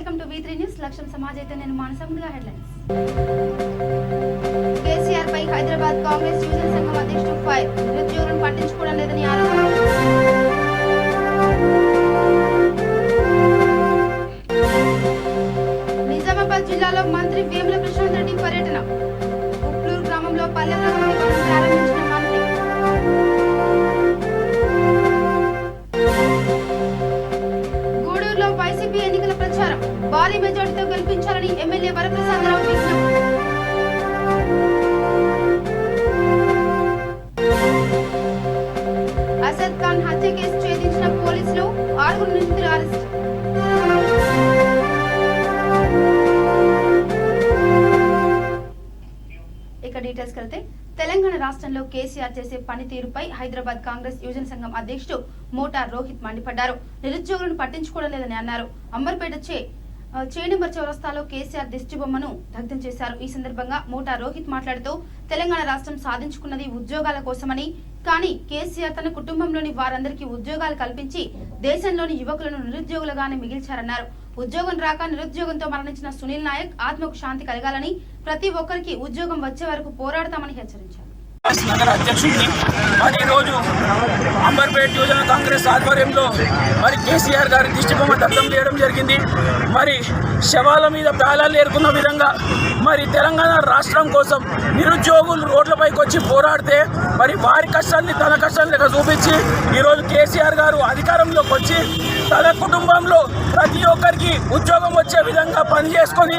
Welcome to V3 news. లక్ష్యం సమాజైతే నేను మానసముగా headlines. KCR పై హైదరాబాద్ కాంగ్రెస్ యువజన సంఘం అధ్యక్షుడు ఫైర్. నిరుద్యోగులను పట్టించుకోవడం లేదని ఆరోపణ. నిజామాబాద్ జిల్లాలో మంత్రి వేముల ప్రశాంత్ రెడ్డి పర్యటన. ఉప్లూరు గ్రామంలో పల్లె ప్రగతి పథకం ప్రారంభించిన మంత్రి. గూడూరులో వైసీపీ ఎన్నికల ప్రచారం. భారీ మెజార్టీతో గెలిపించాలని ఎమ్మెల్యే వరప్రసాదరావు విజ్ఞప్తి. అసద్ ఖాన్ హత్య కేసు ఛేదించిన పోలీసులు, 6 నిందితులు అరెస్ట్. ఇక డీటెయిల్స్ వెళ్తే తెలంగాణ రాష్ట్రంలో కేసీఆర్ చేసే పనితీరుపై హైదరాబాద్ కాంగ్రెస్ యువజన సంఘం అధ్యక్షుడు మోటార్ రోహిత్ మండిపడ్డారు. నిరుద్యోగులను పట్టించుకోవడం లేదని అన్నారు. అంబర్పేట చేనంబర్ చౌరస్తాలో కేసీఆర్ దిష్టిబొమ్మను దగ్ధం చేశారు. ఈ సందర్భంగా మోటార్ రోహిత్ మాట్లాడుతూ తెలంగాణ రాష్ట్రం సాధించుకున్నది ఉద్యోగాల కోసమని, కానీ కేసీఆర్ తన కుటుంబంలోని వారందరికీ ఉద్యోగాలు కల్పించి దేశంలోని యువకులను నిరుద్యోగులుగానే మిగిల్చారన్నారు. ఉద్యోగం రాక నిరుద్యోగంతో మరణించిన సునీల్ నాయక్ ఆత్మకు శాంతి కలగాలని, ప్రతి ఒక్కరికి ఉద్యోగం వచ్చే వరకు పోరాడతామని హెచ్చరించారు. నగర అధ్యక్షుడిని మరి ఈరోజు అంబర్పేట యువజన కాంగ్రెస్ ఆధ్వర్యంలో మరి కేసీఆర్ గారి దిష్టిబొమ్మ దగ్ధం చేయడం జరిగింది. మరి శవాల మీద ప్రాణాలు ఏరుకున్న విధంగా మరి తెలంగాణ రాష్ట్రం కోసం నిరుద్యోగులు రోడ్లపైకి వచ్చి పోరాడితే మరి వారి కష్టాన్ని తన కష్టం లెక్క చూపించి ఈరోజు కేసీఆర్ గారు అధికారంలోకి వచ్చి తన కుటుంబంలో ప్రతి ఒక్కరికి ఉద్యోగం వచ్చే విధంగా పనిచేసుకొని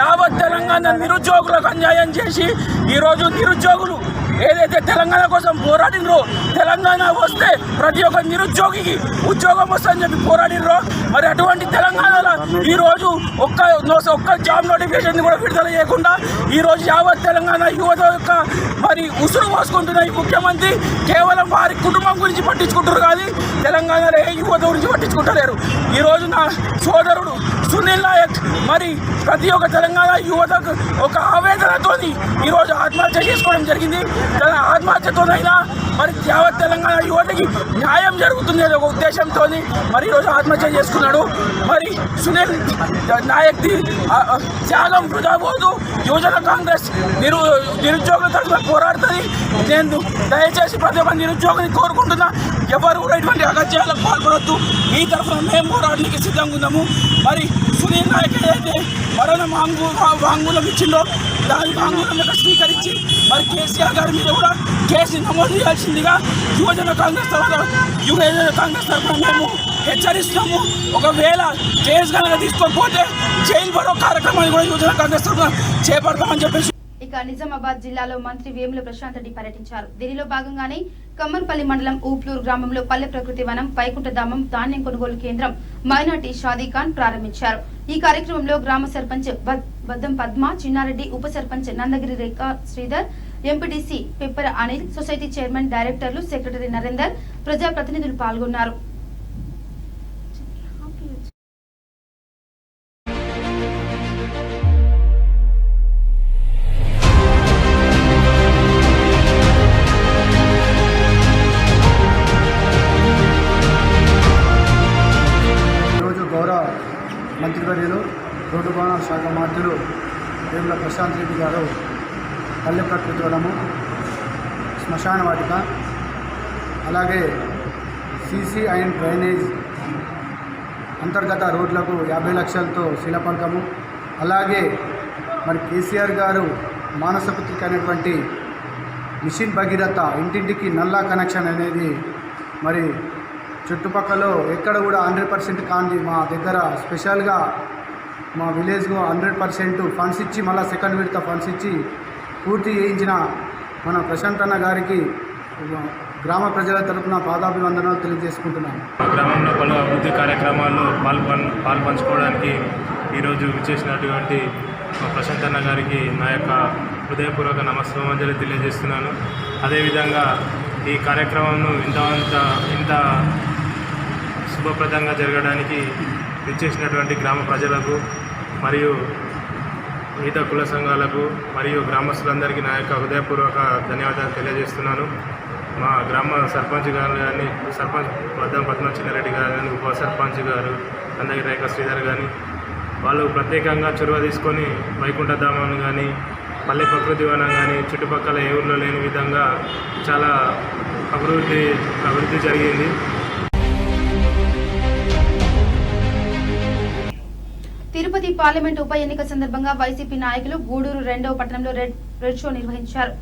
యావత్ తెలంగాణ నిరుద్యోగులకు అన్యాయం చేసి ఈరోజు నిరుద్యోగులు ఏదైతే తెలంగాణ కోసం పోరాడినరో, తెలంగాణ వస్తే ప్రతి ఒక్క నిరుద్యోగికి ఉద్యోగం వస్తుందని చెప్పి పోరాడినరో, మరి అటువంటి తెలంగాణలో ఈరోజు ఒక్క జాబ్ నోటిఫికేషన్ కూడా విడుదల చేయకుండా ఈరోజు యావత్ తెలంగాణ యువత యొక్క మరి ఉసురు పోసుకుంటున్న ఈ ముఖ్యమంత్రి కేవలం వారి కుటుంబం గురించి పట్టించుకుంటారు, కానీ తెలంగాణలో ఏ యువత గురించి పట్టించుకుంటలేరు. ఈరోజు నా సోదరుడు సునీల్ నాయక్ మరి ప్రతి ఒక్క తెలంగాణ యువతకు ఒక ఆవేదనతో ఈరోజు ఆత్మహత్య చేసుకోవడం జరిగింది. తన ఆత్మహత్యతోనైనా మరి యావత్ తెలంగాణ యువతకి న్యాయం జరుగుతుంది అనే ఒక ఉద్దేశంతో మరి ఈరోజు ఆత్మహత్య చేసుకున్నాడు. మరి సునీల్ నాయక్ త్యాగం వృధా పోదు. యువజన కాంగ్రెస్ నిరుద్యోగుల తరఫున పోరాడుతుంది. నేను దయచేసి ప్రతి ఒక్క నిరుద్యోగిని కోరుకుంటున్నా, ఎవరు కూడా ఇటువంటి అగత్యాలకు పాల్పడద్దు. ఈ తరఫున మేము పోరాడడానికి సిద్ధంగా ఉన్నాము. మరి సునీల్ నాయక్ ఏదైతే మరణ వాంగ్మూలం ఇచ్చిందో దాని వాంగ్మూలం యొక్క స్వీకరించి మరి కేసీఆర్ గారి మీద కూడా కేసు నమోదు చేయాల్సిందిగా యువజన కాంగ్రెస్ తరఫున మేము హెచ్చరిస్తున్నాము. ఒకవేళ కేసు కనుక తీసుకోకపోతే జైలు భరో కార్యక్రమాన్ని కూడా యువజన కాంగ్రెస్ తరఫున చేపడతామని చెప్పేసి. ఇక నిజామాబాద్ జిల్లాలో మంత్రి వేముల ప్రశాంత్ రెడ్డి పర్యటించారు. దీనిలో భాగంగానే కమ్మన్పల్లి మండలం ఊప్లూరు గ్రామంలో పల్లె ప్రకృతి వనం, వైకుంఠధామం, ధాన్యం కొనుగోలు కేంద్రం మైనార్టీ షాదీఖాన్ ప్రారంభించారు. ఈ కార్యక్రమంలో గ్రామ సర్పంచ్ బద్దం పద్మ, చిన్నారెడ్డి, ఉప సర్పంచ్ నందగిరి రేఖా Sridhar, MPTC పెప్పర Anil, society chairman, డైరెక్టర్లు, సెక్రటరీ నరేందర్, ప్రజాప్రతినిధులు పాల్గొన్నారు. మంత్రివర్యులు రోడ్డు భవన శాఖ మంత్రులు వేముల ప్రశాంత్ రెడ్డి గారు పల్లె ప్రకృతి వనము, శ్మశాన వాటిక, అలాగే సీసీ అండ్ డ్రైనేజ్ అంతర్గత రోడ్లకు 50 లక్షలతో శిలాఫలకము, అలాగే మరి కేసీఆర్ గారు మానసపుత్రిక అనేటువంటి మిషన్ భగీరథ ఇంటింటికి నల్లా కనెక్షన్ అనేది మరి చుట్టుపక్కల ఎక్కడ కూడా 100% కాంది మా దగ్గర స్పెషల్గా మా విలేజ్లో 100% ఫండ్స్ ఇచ్చి మళ్ళీ సెకండ్ విడత ఫండ్స్ ఇచ్చి పూర్తి చేయించిన మన ప్రశాంత్ అన్న గారికి గ్రామ ప్రజల తరపున పాదాభివందనాలు తెలియజేసుకుంటున్నాను. గ్రామంలో పలు అభివృద్ధి కార్యక్రమాల్లో పాల్పంచుకోవడానికి ఈరోజు విచ్చేసినటువంటి ప్రశాంత్ అన్న గారికి నా యొక్క హృదయపూర్వక నమస్కారాంజలి తెలియజేస్తున్నాను. అదేవిధంగా ఈ కార్యక్రమంను ఇంత శుభప్రదంగా జరగడానికి విచ్చేసినటువంటి గ్రామ ప్రజలకు మరియు మిగతా కుల సంఘాలకు మరియు గ్రామస్తులందరికీ నా యొక్క హృదయపూర్వక ధన్యవాదాలు తెలియజేస్తున్నాను. మా గ్రామ సర్పంచ్ గారు కానీ, సర్పంచ్ బద్దం పద్మ చిన్నారెడ్డి గారు కానీ, ఉప సర్పంచ్ గారు నందగిరి రేఖా శ్రీధర్ కానీ, వాళ్ళు ప్రత్యేకంగా చొరవ తీసుకొని వైకుంఠధామాన్ని కానీ పల్లె ప్రకృతి వనం కానీ చుట్టుపక్కల ఏ ఊళ్ళో లేని విధంగా చాలా అభివృద్ధి జరిగింది. తిరుపతి పార్లమెంట్ ఉప ఎన్నిక సందర్భంగా వైసీపీ నాయకులు గూడూరు 2వ పట్టణంలో రెడ్ షో నిర్వహించారు.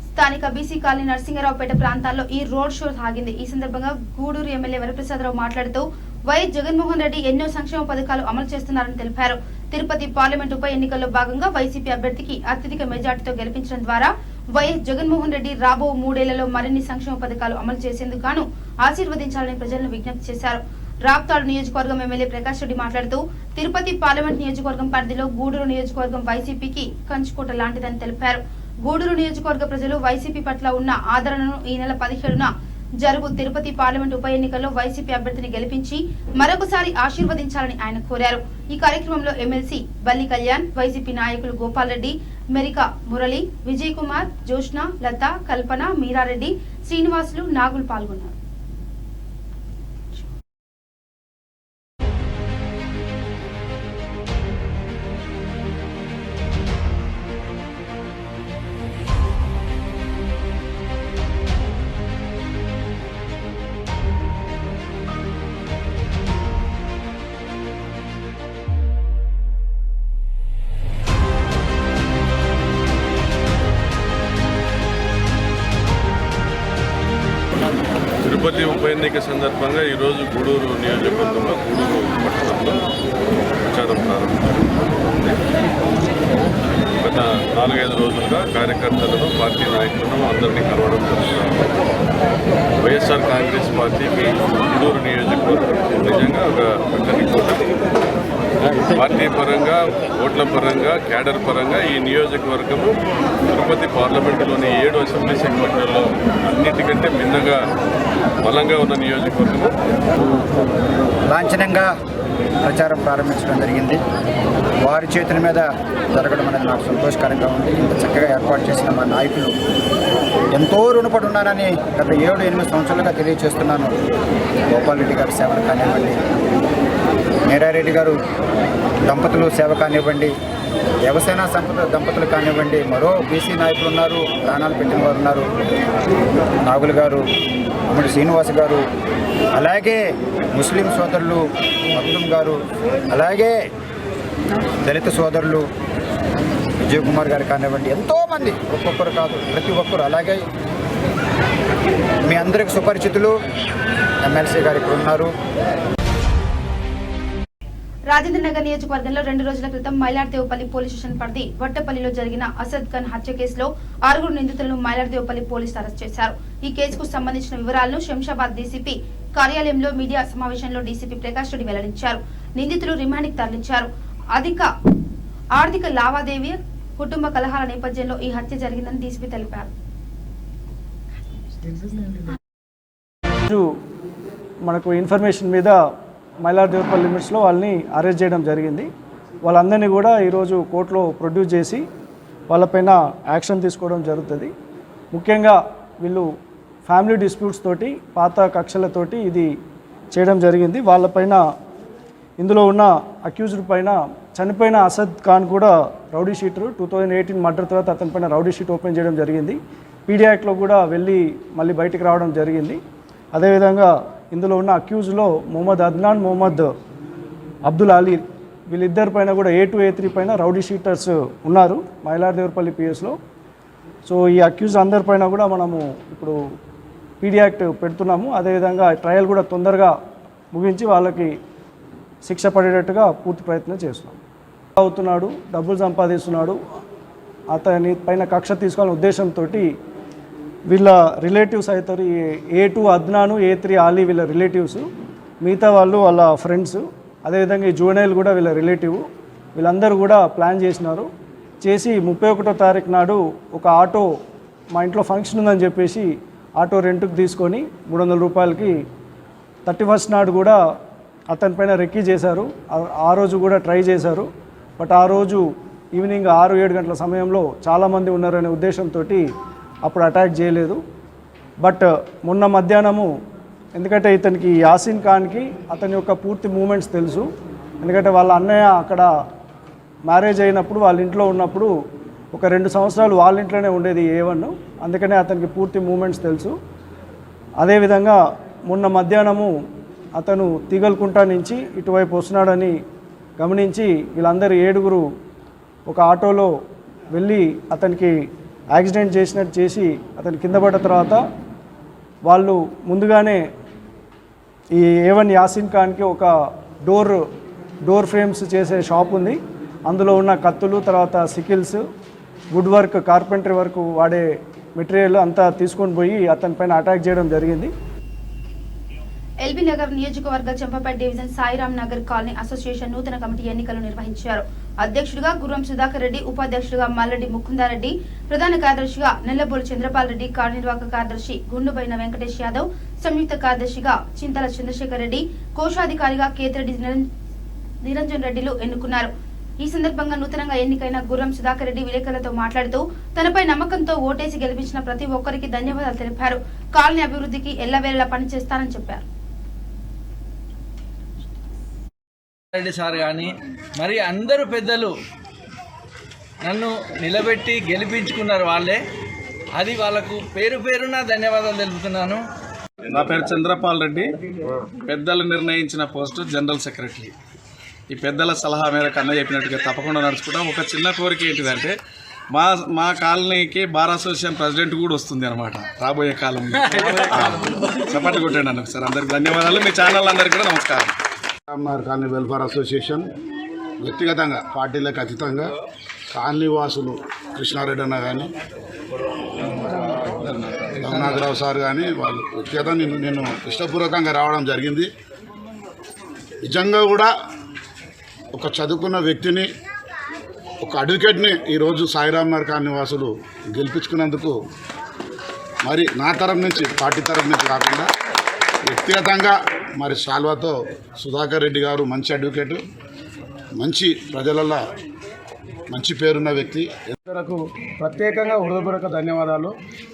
స్థానిక బీసీ కాలనీ నరసింగరావుపేట ప్రాంతాల్లో ఈ రోడ్ షో సాగింది. ఈ సందర్భంగా గూడూరు ఎమ్మెల్యే వరప్రసాదరావు మాట్లాడుతూ వైఎస్ జగన్మోహన్ రెడ్డి ఎన్నో సంక్షేమ పథకాలు అమలు చేస్తున్నారని తెలిపారు. తిరుపతి పార్లమెంట్ ఉప ఎన్నికల్లో భాగంగా వైసీపీ అభ్యర్థికి అత్యధిక మెజార్టీతో గెలిపించడం ద్వారా వైఎస్ జగన్మోహన్ రెడ్డి రాబో 3 ఏళ్లలో మరిన్ని సంక్షేమ పథకాలు అమలు చేసేందుకు గాను ఆశీర్వదించాలని ప్రజలను విజ్ఞప్తి చేశారు. రాప్తాడు నియోజకవర్గం ఎమ్మెల్యే ప్రకాష్ రెడ్డి మాట్లాడుతూ తిరుపతి పార్లమెంట్ నియోజకవర్గం పరిధిలో గూడూరు నియోజకవర్గం వైసీపీకి కంచుకోట లాంటిదని తెలిపారు. గూడూరు నియోజకవర్గ ప్రజలు వైసీపీ పట్ల ఉన్న ఆదరణను ఈ నెల 17న జరుగు తిరుపతి పార్లమెంట్ ఉప ఎన్నికల్లో వైసీపీ అభ్యర్థిని గెలిపించి మరొకసారి ఆశీర్వదించాలని ఆయన కోరారు. ఈ కార్యక్రమంలో ఎమ్మెల్సీ బల్లి కళ్యాణ్, వైసీపీ నాయకులు గోపాల్ రెడ్డి, మెరిక మురళి, విజయ్ కుమార్, జోష్న, లత, కల్పన, మీరారెడ్డి, శ్రీనివాసులు, నాగులు పాల్గొన్నారు. తిరుపతి ఉప ఎన్నిక సందర్భంగా ఈరోజు గూడూరు నియోజకవర్గంలో గూడూరు పట్టణంలో ప్రచారం ప్రారంభించింది. గత 4-5 రోజులుగా కార్యకర్తలను, పార్టీ నాయకులను అందరినీ కలవడం జరుగుతుంది. వైఎస్ఆర్ కాంగ్రెస్ పార్టీకి గూడూరు నియోజకవర్గం నిజంగా ఒక కంచుకోట. పార్టీ పరంగా, ఓట్ల పరంగా, క్యాడర్ పరంగా ఈ నియోజకవర్గము తిరుపతి పార్లమెంటులోని 7 అసెంబ్లీ సెగ్మెంట్లలో అన్నిటికంటే భిన్నంగా బలంగా ఉన్న నియోజకవర్గము. లాంఛనంగా ప్రచారం ప్రారంభించడం జరిగింది. వారి చేతుల మీద జరగడం అనేది నాకు సంతోషకరంగా ఉంది. ఇంత చక్కగా ఏర్పాటు చేసిన మా నాయకులు ఎంతో రుణపడి ఉన్నానని గత 7-8 సంవత్సరాలుగా తెలియజేస్తున్నాను. గోపాల్ రెడ్డి గారి సేవలు కానివ్వండి, మీరారెడ్డి గారు దంపతులు సేవ కానివ్వండి, వ్యవసాయ సంపద దంపతులు కానివ్వండి, మరో బీసీ నాయకులు ఉన్నారు, ప్రాణాలు పెట్టిన వారు ఉన్నారు, నాగులు గారు, అమ్మడి శ్రీనివాస్ గారు, అలాగే ముస్లిం సోదరులు మక్దుమ్ గారు, అలాగే దళిత సోదరులు విజయ్ కుమార్ గారు కానివ్వండి, ఎంతోమంది, ఒక్కొక్కరు కాదు ప్రతి ఒక్కరు. అలాగే మీ అందరికి సుపరిచితులు ఎమ్మెల్సీ గారు ఇక్కడ ఉన్నారు. రాజేంద్ర నగర్ నియోజకవర్గంలో 2 రోజుల క్రితం మైలార్దేవపల్లి పోలీస్ స్టేషన్ పరిధి వట్టపల్లిలో జరిగిన అసద్ ఖాన్ హత్య కేసులో 6 నిందితులను మైలార్దేవపల్లి పోలీసులు అరెస్ట్ చేశారు. ఈ కేసుకు సంబంధించిన వివరాలను శంషాబాద్ డీసీపీ కార్యాలయంలో మీడియా సమావేశంలో డీసీపీ ప్రకాష్ రెడ్డి వెల్లడించారు. నిందితులు రిమాండ్కి తరలించారు. ఆర్థిక లావాదేవీ, కుటుంబ కలహాల నేపథ్యంలో ఈ హత్య జరిగిందని డీసీపీ తెలిపారు. మనకు ఇన్ఫర్మేషన్ మీద మైలార్దేవపల్లి లిమిట్స్లో వాళ్ళని అరెస్ట్ చేయడం జరిగింది. వాళ్ళందరినీ కూడా ఈరోజు కోర్టులో ప్రొడ్యూస్ చేసి వాళ్ళపైన యాక్షన్ తీసుకోవడం జరుగుతుంది. ముఖ్యంగా వీళ్ళు ఫ్యామిలీ డిస్ప్యూట్స్ తోటి, పాత కక్షలతోటి ఇది చేయడం జరిగింది. వాళ్ళపైన ఇందులో ఉన్న అక్యూజ్డ్ పైన చనిపోయిన అసద్ ఖాన్ కూడా రౌడీ షీటర్ 2018 మర్డర్ తర్వాత అతని పైన రౌడీ షీట్ ఓపెన్ చేయడం జరిగింది. పీడీ యాక్ట్లో కూడా వెళ్ళి మళ్ళీ బయటికి రావడం జరిగింది. అదేవిధంగా ఇందులో ఉన్న అక్యూజ్లో మొహమ్మద్ అద్నాన్, మొహమ్మద్ అబ్దుల్ అలీ, వీళ్ళిద్దరి పైన కూడా A2, A3 పైన రౌడీ షీటర్స్ ఉన్నారు మైలార్దేవపల్లి పిఎస్లో. సో ఈ అక్యూజ్ అందరిపైన కూడా మనము ఇప్పుడు పీడీ యాక్ట్ పెడుతున్నాము. అదేవిధంగా ట్రయల్ కూడా తొందరగా ముగించి వాళ్ళకి శిక్ష పడేటట్టుగా పూర్తి ప్రయత్నం చేస్తున్నాం. అవుతున్నాడు, డబ్బులు సంపాదిస్తున్నాడు, అతని పైన కక్ష తీసుకోవాలనే ఉద్దేశంతో వీళ్ళ రిలేటివ్స్ అవుతారు. A2 అద్నాను, A3 ఆలీ వీళ్ళ రిలేటివ్స్, మిగతా వాళ్ళు వాళ్ళ ఫ్రెండ్స్, అదేవిధంగా ఈ జూనైల్ కూడా వీళ్ళ రిలేటివ్. వీళ్ళందరూ కూడా ప్లాన్ చేసినారు. చేసి 31వ తారీఖు నాడు ఒక ఆటో, మా ఇంట్లో ఫంక్షన్ ఉందని చెప్పేసి ఆటో రెంట్కి తీసుకొని 300 రూపాయలకి 31st నాడు కూడా అతని పైన రెక్కీ చేశారు. ఆ రోజు కూడా ట్రై చేశారు. బట్ ఆ రోజు ఈవినింగ్ 6-7 గంటల సమయంలో చాలామంది ఉన్నారనే ఉద్దేశంతో అప్పుడు అటాక్ చేయలేదు. బట్ మొన్న మధ్యాహ్నము, ఎందుకంటే ఇతనికి యాసిన్ ఖాన్కి అతని యొక్క పూర్తి మూమెంట్స్ తెలుసు, ఎందుకంటే వాళ్ళ అన్నయ్య అక్కడ మ్యారేజ్ అయినప్పుడు వాళ్ళ ఇంట్లో ఉన్నప్పుడు ఒక 2 సంవత్సరాలు వాళ్ళ ఇంట్లోనే ఉండేది A1, అందుకనే అతనికి పూర్తి మూమెంట్స్ తెలుసు. అదేవిధంగా మొన్న మధ్యాహ్నము అతను తీగల్కుంట నుంచి ఇటువైపు వస్తున్నాడని గమనించి వీళ్ళందరూ 7గురు ఒక ఆటోలో వెళ్ళి అతనికి యాక్సిడెంట్ చేసినట్టు చేసి అతను కింద పడ్డ తర్వాత వాళ్ళు ముందుగానే ఈ A1 యాసిన్ ఖాన్కి ఒక డోర్ ఫ్రేమ్స్ చేసే షాప్ ఉంది. అందులో ఉన్న కత్తులు, తర్వాత sickles, wood work, carpentry work వాడే మెటీరియల్ అంతా తీసుకొని పోయి అతని పైన అటాక్ చేయడం జరిగింది. ఎల్బీ నగర్ నియోజకవర్గ Champapet division Sairam Nagar colony association నూతన కమిటీ ఎన్నికలు నిర్వహించారు. అధ్యక్షుడిగా గుర్రం సుధాకర్ రెడ్డి, ఉపాధ్యక్షుడిగా మల్లెడ్డి ముకుందారెడ్డి, ప్రధాన కార్యదర్శిగా నెల్లబోలు చంద్రపాల్ రెడ్డి, కార్యనిర్వాహక కార్యదర్శి గుండుబైన వెంకటేష్ యాదవ్, సంయుక్త కార్యదర్శిగా చింతల చంద్రశేఖర్ రెడ్డి, కోశాధికారిగా కేతిరెడ్డి నిరంజన్ రెడ్డిలు ఎన్నుకున్నారు. ఈ సందర్భంగా నూతనంగా ఎన్నికైన గుర్రం సుధాకర్ రెడ్డి విలేకరులతో మాట్లాడుతూ తనపై నమ్మకంతో ఓటేసి గెలిపించిన ప్రతి ఒక్కరికి ధన్యవాదాలు తెలిపారు. కాలనీ అభివృద్ధికి ఎల్లవేళలా పనిచేస్తానని చెప్పారు. రెడ్డి సార్ కానీ మరి అందరూ పెద్దలు నన్ను నిలబెట్టి గెలిపించుకున్నారు వాళ్ళే. అది వాళ్ళకు పేరున ధన్యవాదాలు తెలుపుతున్నాను. నా పేరు చంద్రపాల్ రెడ్డి. పెద్దలు నిర్ణయించిన పోస్టు జనరల్ సెక్రటరీ. ఈ పెద్దల సలహా మేరకు అన్న చెప్పినట్టుగా తప్పకుండా నడుచుకుంటాం. ఒక చిన్న కోరిక ఏంటిదంటే మా కాలనీకి బార్ అసోసియేషన్ ప్రెసిడెంట్ కూడా వస్తుంది అనమాట రాబోయే కాలంలో. చప్పట్లు కొట్టండి అన్న సార్. అందరికి ధన్యవాదాలు. మీ ఛానల్ అందరికీ కూడా నమస్కారం. రామ్నగర్ కాలనీ వెల్ఫేర్ అసోసియేషన్ వ్యక్తిగతంగా పార్టీలకు అతీతంగా కాలనీ వాసులు కృష్ణారెడ్డి అన్న కానీ రఘునాథరావు సార్ కానీ వాళ్ళు వ్యక్తిగతంగా నేను ఇష్టపూర్వకంగా రావడం జరిగింది. నిజంగా కూడా ఒక చదువుకున్న వ్యక్తిని, ఒక అడ్వకేట్ని ఈరోజు సాయిరామ్నగర్ కాలనీ వాసులు గెలిపించుకున్నందుకు మరి నా తరఫు నుంచి, పార్టీ తరఫు నుంచి కాకుండా వ్యక్తిగతంగా మరి శాల్వాతో సుధాకర్ రెడ్డి గారు మంచి అడ్వకేటు, మంచి ప్రజలలో మంచి పేరున్న వ్యక్తి. ఇతరులకు ప్రత్యేకంగా హృదయపూర్వక ధన్యవాదాలు.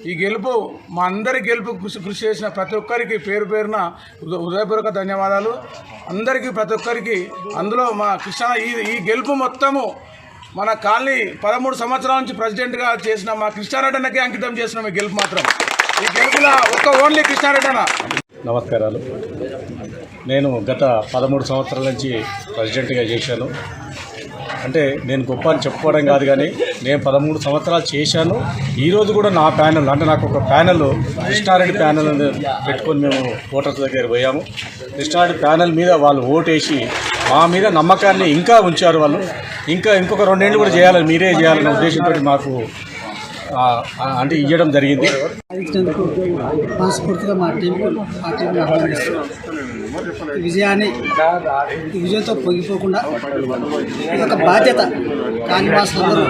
ఈ గెలుపు మా అందరి గెలుపు కృషి చేసిన ప్రతి ఒక్కరికి పేరున హృదయపూర్వక ధన్యవాదాలు. అందరికీ ప్రతి ఒక్కరికి. అందులో మా కృష్ణ ఈ గెలుపు మొత్తము మన కాలనీ 13 సంవత్సరాల నుంచి ప్రెసిడెంట్గా చేసిన మా కృష్ణారెడ్డి అన్నకే అంకితం చేసిన ఈ గెలుపు మాత్రం. ఈ గెలుపులో ఓన్లీ కృష్ణారెడ్డి అన్న. నమస్కారాలు. నేను గత 13 సంవత్సరాల నుంచి ప్రెసిడెంట్గా చేశాను. అంటే నేను గొప్ప అని చెప్పుకోవడం కాదు, కానీ నేను 13 సంవత్సరాలు చేశాను. ఈరోజు కూడా నా ప్యానెల్, అంటే నాకు ఒక ప్యానెల్, కృష్ణారెడ్డి ప్యానెల్ పెట్టుకొని మేము ఓటర్స్ దగ్గర పోయాము. కృష్ణారెడ్డి ప్యానెల్ మీద వాళ్ళు ఓటేసి మా మీద నమ్మకాన్ని ఇంకా ఉంచారు. వాళ్ళు ఇంకొక 2 ఏళ్ళు కూడా చేయాలని, మీరే చేయాలనే ఉద్దేశంతో మాకు అంటే ఇవ్వడం జరిగింది. మనస్ఫూర్తిగా మా టీంకు విజయంతో పొంగిపోకుండా ఇదొక బాధ్యత. కానివాసులందరూ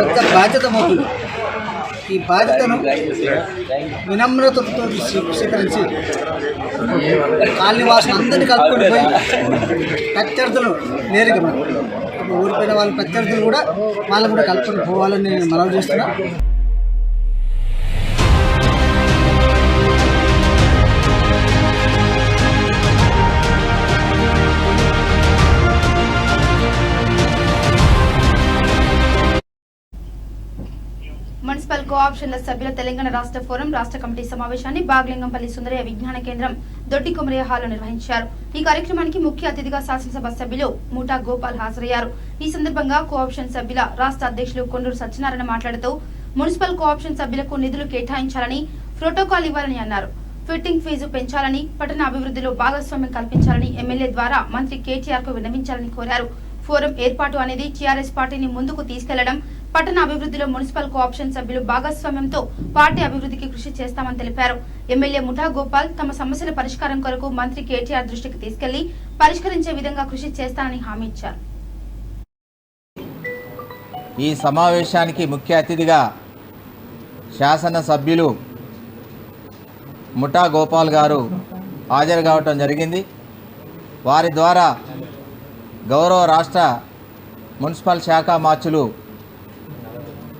పెద్ద బాధ్యత మోపుతుంది. ఈ బాధ్యతను వినమ్రతతో స్వీకరించి కాలనీవాసులందరినీ కలుపుకొని పోయి ప్రత్యర్థులు నేరుగా ఓడిపోయిన వాళ్ళ ప్రత్యర్థులు కూడా వాళ్ళని కూడా కలుపుకొని పోవాలని నేను మనవి చేస్తున్నా. మున్సిపల్ కోఆప్షన్ల సభ్యుల తెలంగాణ రాష్ట్ర ఫోరం రాష్ట్ర కమిటీ సమావేశాన్ని బాగ్లింగంపల్లి సుందరయ్య విజ్ఞాన కేంద్రం దొడ్డి కొమరయ్య హాల్లో నిర్వహించారు. ఈ కార్యక్రమానికి ముఖ్య అతిథిగా శాసనసభ సభ్యులు ముఠా గోపాల్ హాజరయ్యారు. ఈ సందర్భంగా కోఆప్షన్ సభ్యుల రాష్ట్ర అధ్యక్షులు కొండూరు సత్యనారాయణ మాట్లాడుతూ మున్సిపల్ కోఆప్షన్ సభ్యులకు నిధులు కేటాయించాలని, ప్రోటోకాల్ ఇవ్వాలని అన్నారు. ఫిట్టింగ్ ఫీజు పెంచాలని, పట్టణ అభివృద్ధిలో భాగస్వామ్యం కల్పించాలని ఎమ్మెల్యే ద్వారా మంత్రి కేటీఆర్ కు విన్నవించాలని కోరారు. ఫోరం ఏర్పాటు అనేది టీఆర్ఎస్ పార్టీని ముందుకు తీసుకెళ్లడం, పట్టణ అభివృద్ధిలో మున్సిపల్ కోఆప్షన్ సభ్యులు భాగస్వామ్యంతో పార్టీ అభివృద్ధికి కృషి చేస్తామని తెలిపారు. ఎమ్మెల్యే ముఠా గోపాల్ తమ సమస్యల పరిష్కారం కొరకు మంత్రి కేటీఆర్ దృష్టికి తీసుకెళ్లి పరిష్కరించే విధంగా కృషి చేస్తానని హామీ ఇచ్చారు. ఈ సమావేశానికి ముఖ్య అతిథిగా శాసనసభ్యులు ముఠా గోపాల్ గారు హాజరు కావటం జరిగింది. వారి ద్వారా గౌరవ రాష్ట్ర మున్సిపల్ శాఖ మార్చులు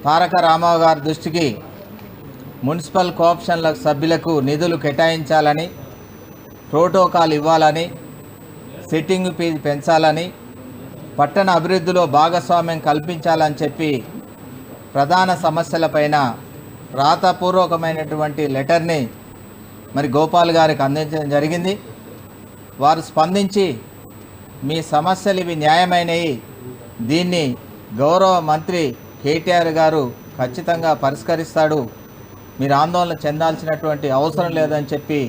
తారక రామారావు గారి దృష్టికి మున్సిపల్ కోఆప్షన్ల సభ్యులకు నిధులు కేటాయించాలని, ప్రోటోకాల్ ఇవ్వాలని, సిట్టింగ్ ఫీజు పెంచాలని, పట్టణ అభివృద్ధిలో భాగస్వామ్యం కల్పించాలని చెప్పి ప్రధాన సమస్యలపైన రాతపూర్వకమైనటువంటి లెటర్ని మరి గోపాల్ గారికి అందించడం జరిగింది. వారు స్పందించి మీ సమస్యలు ఇవి న్యాయమైనవి, దీన్ని గౌరవ మంత్రి కేటీఆర్ గారు ఖచ్చితంగా పరిష్కరిస్తాడు, మీరు ఆందోళన చెందాల్సినటువంటి అవసరం లేదని చెప్పి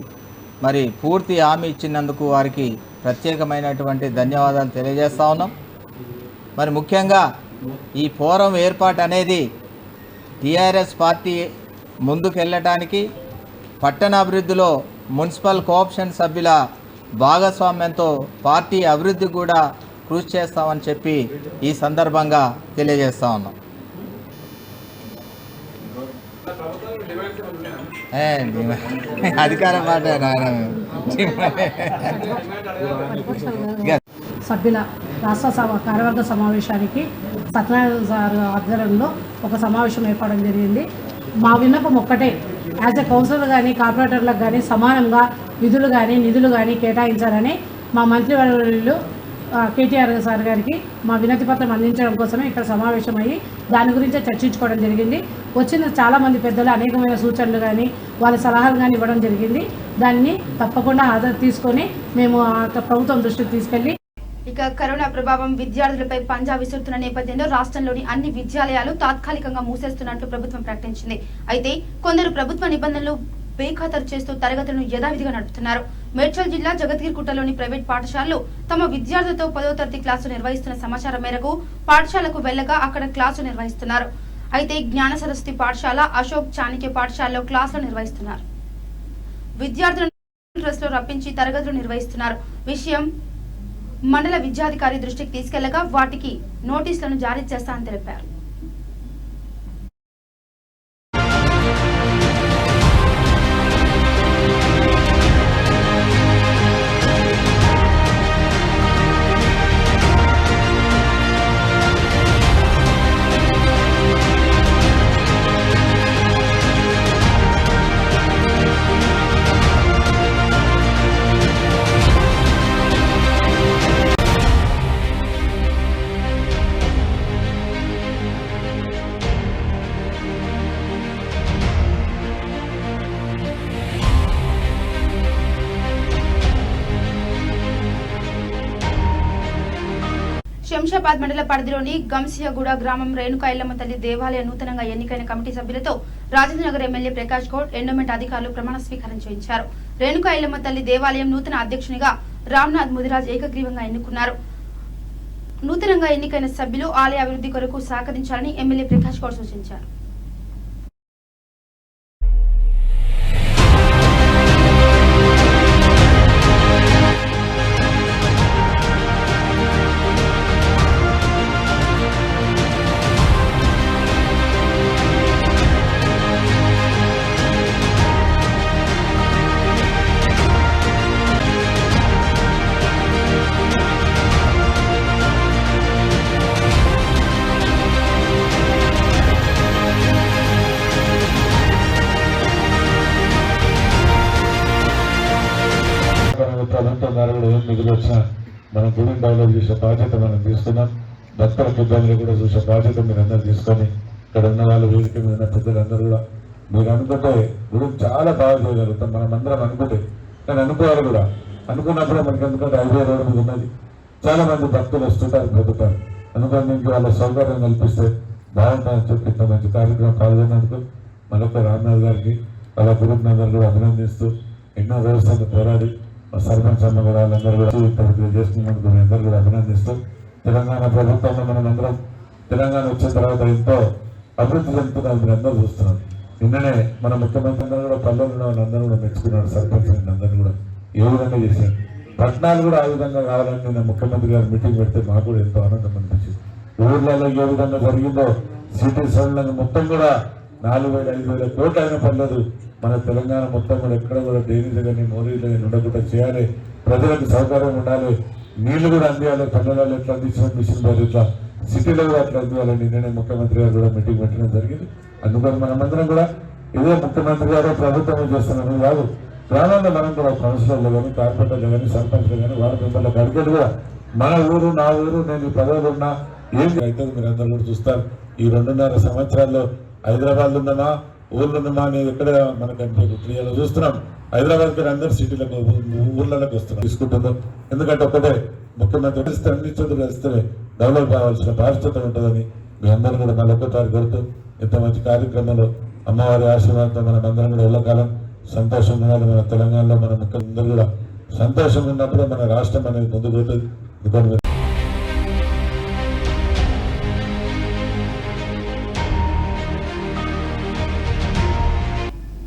మరి పూర్తి హామీ ఇచ్చినందుకు వారికి ప్రత్యేకమైనటువంటి ధన్యవాదాలు తెలియజేస్తా ఉన్నాం. మరి ముఖ్యంగా ఈ ఫోరం ఏర్పాటు అనేది టీఆర్ఎస్ పార్టీ ముందుకెళ్ళటానికి, పట్టణ అభివృద్ధిలో మున్సిపల్ కోఆప్షన్ సభ్యుల భాగస్వామ్యంతో పార్టీ అభివృద్ధి కూడా కృషి చేస్తామని చెప్పి ఈ సందర్భంగా తెలియజేస్తా ఉన్నాం. అధికార పార్టీ సభ్యుల రాష్ట్ర కార్యవర్గ సమావేశానికి సత్యనారాయణ సార్ ఆధ్వర్యంలో ఒక సమావేశం ఏర్పడడం జరిగింది. మా విన్నపం ఒక్కటే, యాజ్ ఎ కౌన్సిలర్ కానీ కార్పొరేటర్లకు కానీ సమానంగా విధులు కానీ నిధులు కానీ కేటాయించాలని మా మంత్రివర్యులు కేటీఆర్ సార్ గారికి మా వినతి పత్రం అందించడం కోసమే ఇక్కడ సమావేశమయ్యి దాని గురించే చర్చించుకోవడం జరిగింది. వచ్చిన చాలామంది పెద్దలు అనేకమైన సూచనలు కానీ వాళ్ళ సలహాలు కానీ ఇవ్వడం జరిగింది. దాన్ని తప్పకుండా ఆధార్ తీసుకొని మేము ప్రభుత్వం దృష్టికి తీసుకెళ్ళి. ఇక కరోనా ప్రభావం విద్యార్థులపై పంజా విసురుతున్న నేపథ్యంలో రాష్ట్రంలోని అన్ని విద్యాలయాలు తాత్కాలికంగా మూసేస్తున్నట్లు ప్రభుత్వం ప్రకటించింది. అయితే కొందరు ప్రభుత్వ నిబంధనలు బేఖాతరు చేస్తూ తరగతులను యథావిధిగా నడుపుతున్నారు. మేడ్చల్ జిల్లా జగద్గిరిగుట్టలోని ప్రైవేట్ పాఠశాలలు తమ విద్యార్థులతో 10వ తరగతి క్లాసు నిర్వహిస్తున్న సమాచారం మేరకు పాఠశాలకు వెళ్లగా అక్కడ క్లాసు నిర్వహిస్తున్నారు. అయితే జ్ఞాన సరస్వతి పాఠశాల, అశోక్ చాణిక్య పాఠశాలలో క్లాసులు నిర్వహిస్తున్నారు. విద్యార్థులను డ్రెస్ లో రప్పించి తరగతులు నిర్వహిస్తున్నారు. విషయం మండల విద్యాధికారి దృష్టికి తీసుకెళ్లగా వాటికి నోటీసులను జారీ చేస్తానని తెలిపారు. శంషాబాద్ మండల పరిధిలోని గంసియాగూడ గ్రామం రేణుకా ఎల్లమ్మ తల్లి దేవాలయ నూతనంగా ఎన్నికైన కమిటీ సభ్యులతో రాజేంద్రనగర్ ఎమ్మెల్యే ప్రకాష్ గౌడ్, ఎండోమెంట్ అధికారులు ప్రమాణ స్వీకారం చేయించారు. రేణుకా ఎల్లమ్మ తల్లి దేవాలయం నూతన అధ్యక్షునిగా రామ్నాథ్ ముదిరాజ్ ఏకగ్రీవంగా ఎన్నుకున్నారు. నూతనంగా ఎన్నికైన సభ్యులు ఆలయ అభివృద్ధి కొరకు సహకరించాలని ఎమ్మెల్యే ప్రకాష్ గౌడ్ సూచించారు. ప్రభుత్వం ద్వారా కూడా ఏం నిధులు వచ్చినా మనం గుడిని డెవలప్ చేసే బాధ్యత మనం తీసుకున్నాం. భక్తులకు ఇబ్బందులు కూడా చూసే బాధ్యత మీరు అందరూ తీసుకొని ఇక్కడ ఉన్న వాళ్ళు వేదిక మీద ఉన్న పెద్దలందరూ కూడా మీరు అనుకుంటే గుడిని చాలా బాగా చేయగలుగుతాం. మనం అందరం అనుకుంటే కానీ అనుకోవాలి కూడా. అనుకున్నప్పుడే మనకి ఎందుకంటే హైవే రోడ్డు మీద ఉన్నది, చాలా మంది భక్తులు వస్తుంటారు పోతుంటారు. అందుకని మీకు వాళ్ళ సౌకర్యం కల్పిస్తే బాగుంటుందని చెప్పి ఇంత మంచి కార్యక్రమం పాల్గొన్నందుకు మరొక రామ్నాథ్ గారికి వాళ్ళ గురువునందరూ కూడా అభినందిస్తూ ఎన్నో వ్యవస్థలు పోరాడి సర్పంచ్ అన్న కూడా వాళ్ళందరూ కూడా చేసుకున్నందుకు మీ అందరూ కూడా అభినందిస్తూ తెలంగాణ ప్రభుత్వంలో మనం అందరం తెలంగాణ వచ్చిన తర్వాత ఎంతో అభివృద్ధి చెందుతున్నారు. మీరు అందరూ చూస్తున్నాం. నిన్ననే మన ముఖ్యమంత్రి అందరూ కూడా పల్లెల్లో వాళ్ళందరూ కూడా మెచ్చుకున్నారు. సర్పంచ్ అందరూ కూడా ఏ విధంగా చేశారు. పట్టణాలు కూడా ఆ విధంగా కావాలని నిన్న ముఖ్యమంత్రి గారు మీటింగ్ పెడితే మాకు కూడా ఎంతో ఆనందం అనిపించింది. ఊర్లలో ఏ విధంగా జరిగిందో సిటీ సరళంగా మొత్తం కూడా 4,000-5,000 కోట్లు అయినా పర్లేదు. మన తెలంగాణ మొత్తం కూడా ఎక్కడ కూడా డ్రైనేజ్ కానీ మోరీలు కానీ ఉండకుండా చేయాలి. ప్రజలకు సౌకర్యం ఉండాలి. నీళ్లు కూడా అందియాలి. పల్లెలలో ఎట్లా అందించిన మిషన్ ద్వారా ఇట్లా సిటీలో కూడా అట్లా అందియాలని నిన్ననే ముఖ్యమంత్రి గారు కూడా మీటింగ్ పెట్టడం జరిగింది. అందుకని మనమందరం కూడా ఇదే ముఖ్యమంత్రి గారు ప్రభుత్వం చేస్తున్నాను కాదు, ప్రాణాల్లో మనం కూడా కౌన్సిలర్లు కానీ కార్పొరేటర్లు కానీ సర్పంచ్లు కానీ వార్డు మెంబర్లకు అడిగేది కూడా మన ఊరు నా ఊరు నేను ఈ పదవులు ఉన్నా ఏం అవుతుంది మీరు అందరూ కూడా చూస్తారు. ఈ 2.5 సంవత్సరాల్లో హైదరాబాద్లో ఉన్నామా ఊళ్ళో ఉన్నామా అనేది ఎక్కడ మనకు క్లియర్గా చూస్తున్నాం. హైదరాబాద్ కానీ అందరూ సిటీలకు ఊర్లలోకి వస్తున్నాం తీసుకుంటున్నాం. ఎందుకంటే ఒక్కటే ముఖ్యమంత్రి అన్ని చదువులు వస్తే డెవలప్ కావాల్సిన బాధ్యత ఉంటుందని మీ అందరూ కూడా మళ్ళొక్కసారి కొడుతూ ఇంత మంచి కార్యక్రమంలో అమ్మవారి ఆశీర్వాదంతో మనం అందరం కూడా ఎల్లకాలం సంతోషంగా ఉండాలి. మన తెలంగాణలో మన ముఖ్యమంత్రి కూడా సంతోషంగా ఉన్నప్పుడే మన రాష్ట్రం అనేది ముందుకు పోతుంది. ఎందుకంటే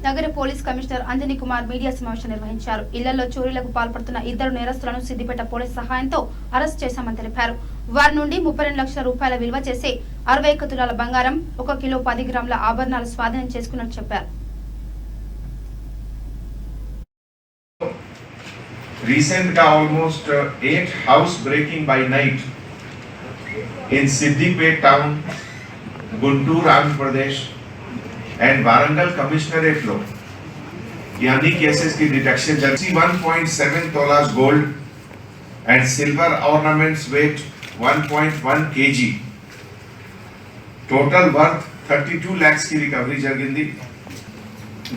నగర police commissioner Anjani Kumar media సమావేశం నిర్వహించారు. ఇళ్లలో చోరీలకు పాల్పడుతున్న 2 నేరస్తులను సిద్దిపేట పోలీస్ సహాయంతో అరెస్ట్ చేశామని తెలిపారు. వారి నుండి 32 లక్షల రూపాయల విలువ చేసే 61 తులాల బంగారం, 1 కిలో 10 గ్రాముల ఆభరణాలు స్వాధీనం చేసుకున్నట్టు చెప్పారు. Recent ka almost 8 house breaking by night in Siddipet town, Guntur, Andhra Pradesh and Warangal Commissionerate lo yani cases ki detection jalsi 1.7 tolas gold and silver ornaments weight 1.1 kg, total worth 32 lakhs ki recovery jargindi.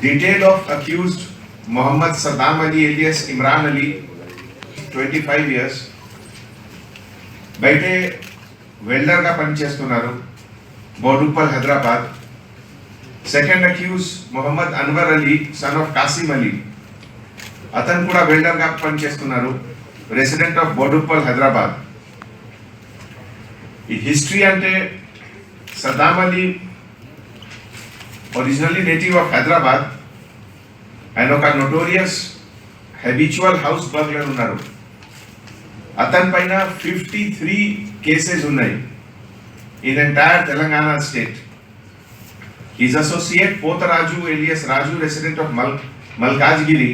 Detail of accused Mohammad Saddam Ali alias Imran Ali, 25 years, బయటే వెల్డర్గా పనిచేస్తున్నారు, Boduppal Hyderabad. Second accused Mohammed Anwar Ali son of Kasim Ali, అతను కూడా వెల్డర్గా పనిచేస్తున్నారు, resident of Boduppal Hyderabad. ఈ history అంటే Saddam Ali originally native of Hyderabad and ఒక notorious habitual house burglar ఉన్నారు. అతని పైన 53 కేసెస్ ఉన్నాయి in entire Telangana state. His associate Pothuraju alias Raju, resident of Malkajgiri,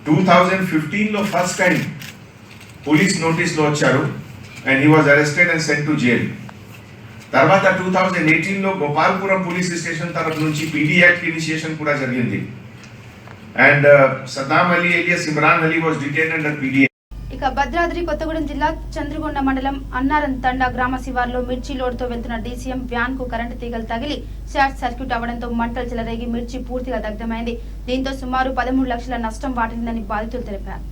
2015లో ఫస్ట్ టైం పోలీస్ నోటీస్లో వచ్చారు and he was arrested and sent to jail. తర్వాత 2018లో గోపాల్పురం పోలీస్ స్టేషన్ తరఫు నుంచి పీడీ యాక్ట్ ఇనిషియేషన్ కూడా జరిగింది and Saddam Ali alias Imran Ali was detained under PDA. ఇక భద్రాద్రి కొత్తగూడెం జిల్లా చంద్రగొండ మండలం అన్నారం తండా గ్రామ శివార్లో మిర్చి లోడ్తో వెళ్తున్న డీసీఎం వ్యాన్ కు కరెంటు తీగలు తగిలి షార్ట్ సర్క్యూట్ అవడంతో మంటలు చెలరేగి మిర్చి పూర్తిగా దగ్ధమైంది. దీంతో సుమారు 13 లక్షల నష్టం వాటిల్లిందని బాధితులు తెలిపారు.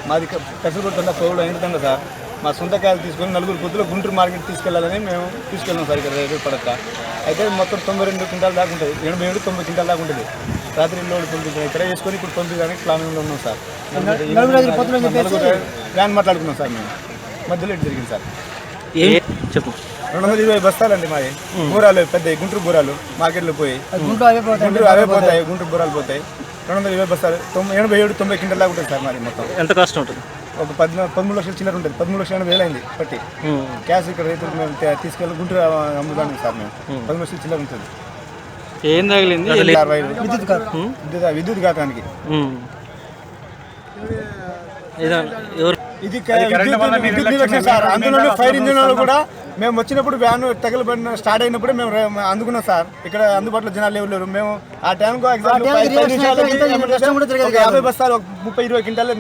మాది కసరగొట్ట కోవిడ్ అయిన సార్ మా సొంత కాయలు తీసుకొని 4 పొద్దులో గుంటూరు మార్కెట్ తీసుకెళ్లాలని మేము తీసుకెళ్ళాం సార్. ఇక్కడ రేపు పడక అయితే మొత్తం 92 క్వింటాల్ దాకా ఉంటుంది, 87-90 క్వింటాల్ దాకా ఉంటుంది. రాత్రి లోడ్ పంపించాం, ఇక్కడ వేసుకొని ఇప్పుడు పంపించడానికి ప్లానింగ్లో ఉన్నాం సార్. వ్యాన్ మాట్లాడుకున్నాం సార్, మేము మధ్యలో ఇటు జరిగింది సార్. చెప్పు 220 బస్తాలండి మాది, బూరాలు పెద్ద గుంటూరు బూరాలు మార్కెట్లో పోయి గుంటూరు అవే పోతాయి, గుంటూరు బూరాలు పోతాయి. 220 బస్తాలు 87-90 క్వింటాల్ దాకా ఉంటుంది సార్. మాది మొత్తం ఎంత కాస్ట్ ఉంటుంది? ఒక 13 లక్షల చిల్లర ఉంటుంది, 13,80,000 అయింది పట్టి. క్యాష్ ఇక్కడ రైతులు మేము తీసుకెళ్ళి గుంటూరు అమ్ముతాను సార్. మేము 10 లక్షల చిల్లర ఉంటుంది. ఏం తగిలింది? విద్యుత్ ఘాతానికి. ఇది సార్. అందులోనే ఫైర్ ఇంజిన్ కూడా మేము వచ్చినప్పుడు వ్యాన్ తగలబడిన స్టార్ట్ అయినప్పుడు మేము అందుకున్నాం సార్. ఇక్కడ అందుబాటులో జనాలు లేవు. మేము ఆ టైంకు 50 బస్తాలు 30-20 క్వింటాలు.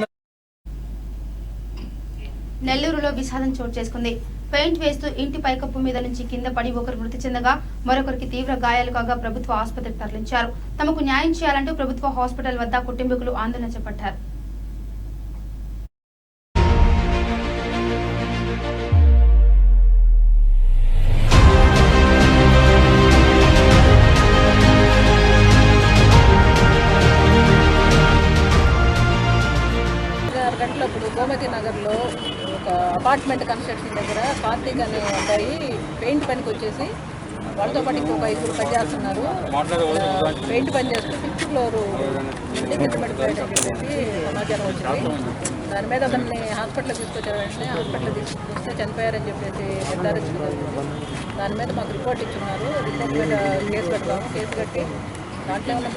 నెల్లూరులో విషాదం చోటు చేసుకుంది. పెయింట్ వేస్తూ ఇంటి పైకప్పు మీద నుంచి కింద పడి ఒకరు మృతి చెందగా మరొకరికి తీవ్ర గాయాలు కాగా ప్రభుత్వ ఆసుపత్రికి తరలించారు. తమకు న్యాయం చేయాలంటూ ప్రభుత్వ హాస్పిటల్ వద్ద కుటుంబీకులు ఆందోళన చేపట్టారు. ఇప్పుడు గోమతి నగర్లో ఒక అపార్ట్మెంట్ కన్స్ట్రక్షన్ దగ్గర కార్తీక్ అనే అబ్బాయి పెయింట్ పనికి వచ్చేసి వాళ్ళతో పాటు ఇంకొక 5 పనిచేస్తున్నారు. పెయింట్ పని చేస్తూ 5th ఫ్లోర్ బిల్డింగ్ కింద పడిపోయాడని చెప్పేసి సమాచారం వచ్చింది. దాని మీద అతన్ని హాస్పిటల్కి తీసుకొచ్చారు. వెంటనే హాస్పిటల్కి తీసుకొస్తే చనిపోయారని చెప్పేసి నిర్ధారించుకున్నారు. దాని మీద మాకు రిపోర్ట్ ఇచ్చున్నారు. రిపోర్ట్ మీద కేసు పెడతాము. కేసు కట్టి దాంట్లో ఏమైనా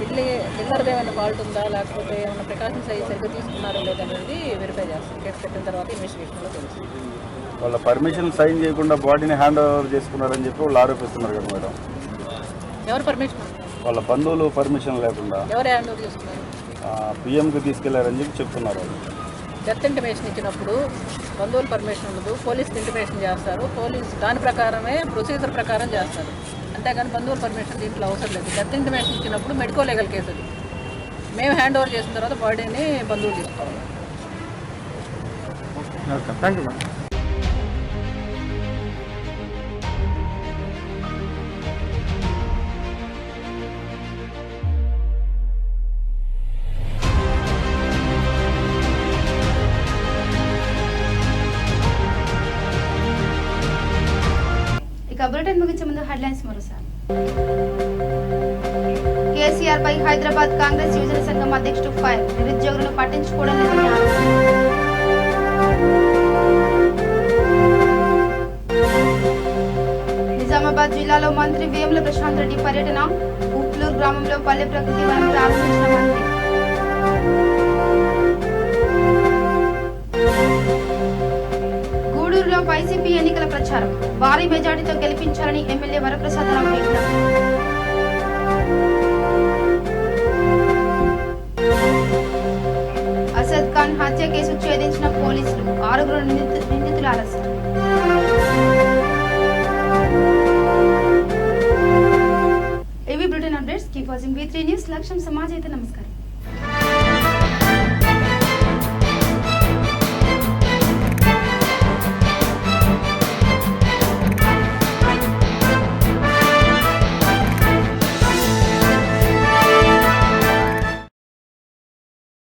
బిల్లర్ది ఏమైనా ఫాల్ట్ ఉందా, లేకపోతే ఏమైనా ప్రికాషన్స్ అయ్యి సరిగ్గా తీసుకున్నారో లేదనేది వెరిఫై చేస్తాం. కేసు పెట్టిన తర్వాత ఇన్వెస్టిగేషన్లో తెలుస్తుంది. వాళ్ళ పర్మిషన్ సైన్ చేయకుండా బాడీని హ్యాండ్ ఓవర్ చేసుకున్నారని చెప్పి వాళ్ళు ఆరోపిస్తున్నారు కదా మేడం. ఎవరు పర్మిషన్? వాళ్ళ బంధువులు పర్మిషన్ లేకుండా ఎవరు హ్యాండ్ ఓవర్ చేసుకున్నారు? పిఎంకి తీసుకెళ్లారని చెప్పి చెప్తున్నారు. డెత్ ఇంటిమేషన్ ఇచ్చినప్పుడు బంధువుల పర్మిషన్ ఉండదు, పోలీస్కి ఇంటిమేషన్ చేస్తారు. పోలీస్ దాని ప్రకారమే ప్రొసీజర్ ప్రకారం చేస్తారు. అంతేగాని బంధువుల పర్మిషన్ దీంట్లో అవసరం లేదు. డెత్ ఇంటిమేషన్ ఇచ్చినప్పుడు మెడికో లీగల్ కేసు అది. మేము హ్యాండ్ ఓవర్ చేసిన తర్వాత బాడీని బంధువులు తీసుకోవాలి. Thank you madam. బులెటిన్ ముగించే ముందు హెడ్లైన్స్ మరోసారి. కేసీఆర్ పై హైదరాబాద్ కాంగ్రెస్ యువజన సంఘం అధ్యక్షుడు ఫైర్. నిరుద్యోగులను పట్టించుకోవడం లేదని ఆరోపణ. నిజామాబాద్ జిల్లాలో మంత్రి వేముల ప్రశాంత్ రెడ్డి పర్యటన. ఉప్లూరు గ్రామంలో పల్లె ప్రకృతి వనం ప్రారంభించిన మంత్రి. గూడూరులో వైసీపీ ఎన్నికల ప్రచారం. భారీ మెజార్టీతో గెలిపించాలని ఎమ్మెల్యే వరప్రసాదరావు విజ్ఞప్తి. అసద్ ఖాన్ హత్య కేసు ఛేదించిన పోలీసులు. 6 నిందితుల అరెస్ట్. ఇవి Britain updates. Keep watching B3 news. లక్ష్యం సమాజ్ అయితే. నమస్కారం.